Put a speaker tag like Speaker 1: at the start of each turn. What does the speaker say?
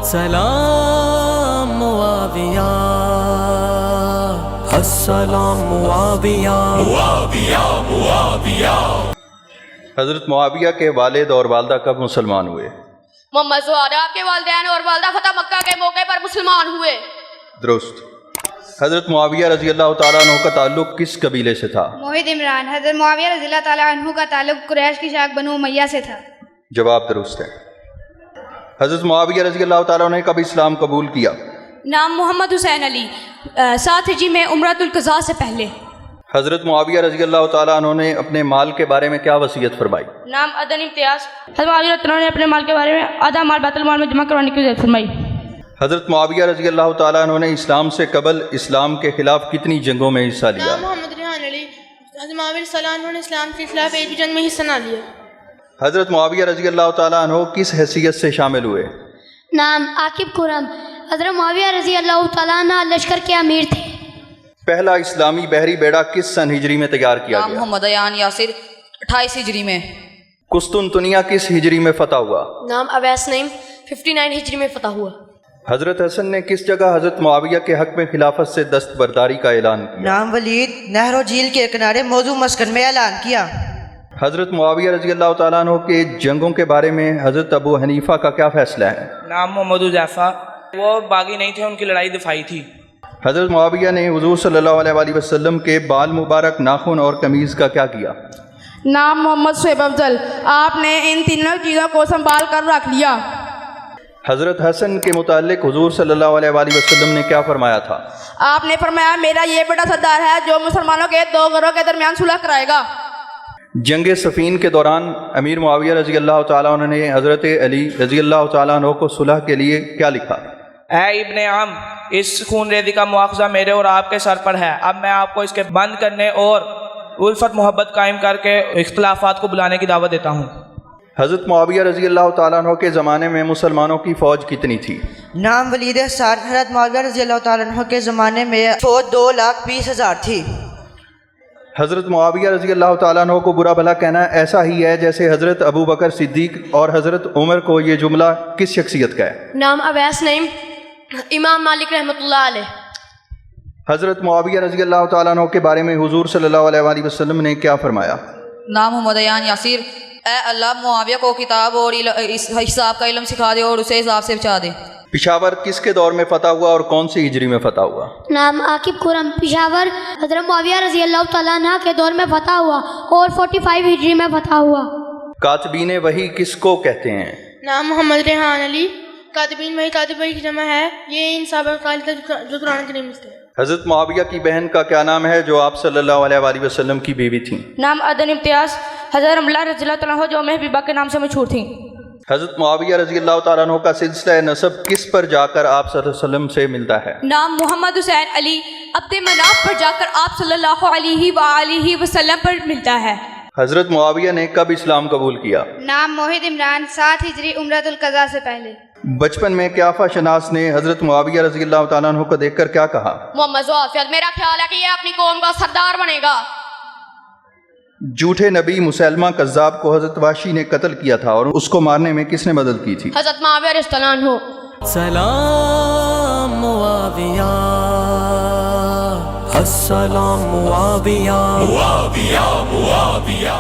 Speaker 1: سلام معاویہ، السلام معاویہ، معاویہ۔
Speaker 2: حضرت معاویہ کے والد اور والدہ کب مسلمان ہوئے؟
Speaker 3: محمد زہرا آپ کے والدین اور والدہ فتح مکہ کے موقع پر مسلمان ہوئے۔
Speaker 2: درست۔ حضرت معاویہ رضی اللہ تعالیٰ عنہ کا تعلق کس قبیلے سے تھا؟
Speaker 4: موحد عمران۔ حضرت معاویہ رضی اللہ تعالیٰ عنہ کا تعلق قریش کی شاخ بنو امیہ سے تھا۔
Speaker 2: جواب درست ہے۔ حضرت معاویہ رضی اللہ تعالیٰ عنہ نے کب اسلام قبول کیا؟
Speaker 3: نام محمد حسین علی، 7 ہجری میں عمرۃ القضاء سے پہلے۔
Speaker 2: حضرت معاویہ رضی اللہ تعالیٰ عنہ نے اپنے مال کے بارے میں کیا وصیت فرمائی؟
Speaker 3: نام عدن امتیاز۔ حضرت معاویہ رضی اللہ عنہ نے اپنے مال کے بارے میں آدھا مال بیت المال میں جمع کروانے کی وصیت فرمائی۔
Speaker 2: حضرت معاویہ رضی اللہ تعالیٰ عنہ نے اسلام سے قبل اسلام کے خلاف کتنی جنگوں میں حصہ لیا؟
Speaker 5: نام محمد ریحان علی۔ حضرت معاویہ رضی اللہ عنہ نے اسلام کے خلاف ایک بھی جنگ میں حصہ نہ لیا۔
Speaker 2: حضرت معاویہ رضی اللہ تعالیٰ عنہ کس حیثیت سے شامل ہوئے؟
Speaker 6: نام عاقب خرم۔ حضرت معاویہ رضی اللہ تعالیٰ عنہ لشکر کے امیر تھے۔
Speaker 2: پہلا اسلامی بحری بیڑا کس سن ہجری میں تیار کیا
Speaker 7: نام
Speaker 2: گیا؟
Speaker 7: محمد ایان یاسر، 28 ہجری میں۔
Speaker 2: قسطنطنیہ کس ہجری میں فتح ہوا؟
Speaker 3: نام اویس نعیم، 59 ہجری میں فتح ہوا۔
Speaker 2: حضرت حسن نے کس جگہ حضرت معاویہ کے حق میں خلافت سے دستبرداری کا اعلان کیا؟
Speaker 8: نام ولید، نہر و جھیل کے کنارے موضوع مسکن میں اعلان کیا۔
Speaker 2: حضرت معاویہ رضی اللہ تعالیٰ عنہ کے جنگوں کے بارے میں حضرت ابو حنیفہ کا کیا فیصلہ ہے؟
Speaker 9: نام محمد حذیفہ، وہ باغی نہیں تھے، ان کی لڑائی دفاعی تھی۔
Speaker 2: حضرت معاویہ نے حضور صلی اللہ علیہ وآلہ وسلم کے بال مبارک، ناخن اور قمیض کا کیا کیا؟
Speaker 10: نام محمد شعیب افضل، آپ نے ان تینوں چیزوں کو سنبھال کر رکھ لیا۔
Speaker 2: حضرت حسن کے متعلق حضور صلی اللہ علیہ وآلہ وسلم نے کیا فرمایا تھا؟
Speaker 10: آپ نے فرمایا میرا یہ بیٹا سردار ہے جو مسلمانوں کے 2 گروہ کے درمیان صلح کرائے گا۔
Speaker 2: جنگ صفین کے دوران امیر معاویہ رضی اللہ تعالیٰ عنہ نے حضرت علی رضی اللہ تعالیٰ عنہ کو صلح کے لیے کیا لکھا؟
Speaker 9: اے ابن عم، اس خون ریزی کا مواخذہ میرے اور آپ کے سر پر ہے۔ اب میں آپ کو اس کے بند کرنے اور الفت محبت قائم کر کے اختلافات کو بلانے کی دعوت دیتا ہوں۔
Speaker 2: حضرت معاویہ رضی اللہ تعالیٰ عنہ کے زمانے میں مسلمانوں کی فوج کتنی تھی؟
Speaker 8: نام ولید احسان۔ حضرت معاویہ رضی اللہ تعالیٰ عنہ کے زمانے میں فوج 2,20,000 تھی۔
Speaker 2: حضرت معاویہ رضی اللہ تعالیٰ عنہ کو برا بھلا کہنا ایسا ہی ہے جیسے حضرت ابو بکر صدیق اور حضرت عمر کو یہ جملہ کس شخصیت کا ہے؟
Speaker 3: نام اویس نعیم، امام مالک رحمۃ اللہ علیہ۔
Speaker 2: حضرت معاویہ رضی اللہ تعالیٰ عنہ کے بارے میں حضور صلی اللہ علیہ وآلہ وسلم نے کیا فرمایا؟
Speaker 7: نام محمد ایان یاسر، اے اللہ معاویہ کو کتاب اور حساب کا علم سکھا دے اور اسے حساب سے بچا دے۔
Speaker 2: پشاور کس کے دور میں فتح ہوا اور کون سی ہجری میں فتح ہوا؟
Speaker 6: نام عاقب خرم۔ پشاور حضرت معاویہ رضی اللہ تعالیٰ عنہ کے دور میں فتح ہوا اور 45 ہجری میں فتح ہوا۔
Speaker 2: کاتبین وحی کس کو کہتے ہیں؟
Speaker 5: نام محمد ریحان علی۔ کاتبین وحی، کاتب وحی کی جمع ہے، یہ ان سابق قائل تھے جو قرآن کریم میں تھے۔
Speaker 2: حضرت معاویہ کی بہن کا کیا نام ہے جو آپ صلی اللہ علیہ وآلہ وسلم کی بیوی تھیں؟
Speaker 3: نام عدن امتیاز۔ حضرت رملہ رضی اللہ تعالیٰ عنہ جو محبوبہ کے نام سے مشہور تھیں۔
Speaker 2: حضرت معاویہ رضی اللہ تعالیٰ عنہ کا سلسلہ نسب کس پر جا کر آپ صلی اللہ علیہ وسلم سے ملتا ہے؟
Speaker 3: نام محمد حسین علی، عبد مناف پر جا کر آپ صلی اللہ علیہ وآلہ وسلم پر ملتا ہے۔
Speaker 2: حضرت معاویہ نے کب اسلام قبول کیا؟
Speaker 4: نام موحد عمران، 7 ہجری عمرۃ القضاء سے پہلے۔
Speaker 2: بچپن میں قیافہ شناس نے حضرت معاویہ رضی اللہ تعالیٰ عنہ کو دیکھ کر کیا کہا؟
Speaker 3: محمد زہرا، میرا خیال ہے کہ یہ اپنی قوم کا سردار بنے گا۔
Speaker 2: جھوٹے نبی مسیلمہ کذاب کو حضرت وحشی نے قتل کیا تھا اور اس کو مارنے میں کس نے مدد کی تھی؟
Speaker 3: حضرت معاویہ رضی اللہ عنہ۔
Speaker 1: سلام معاویہ، السلام معاویہ، معاویہ، معاویہ۔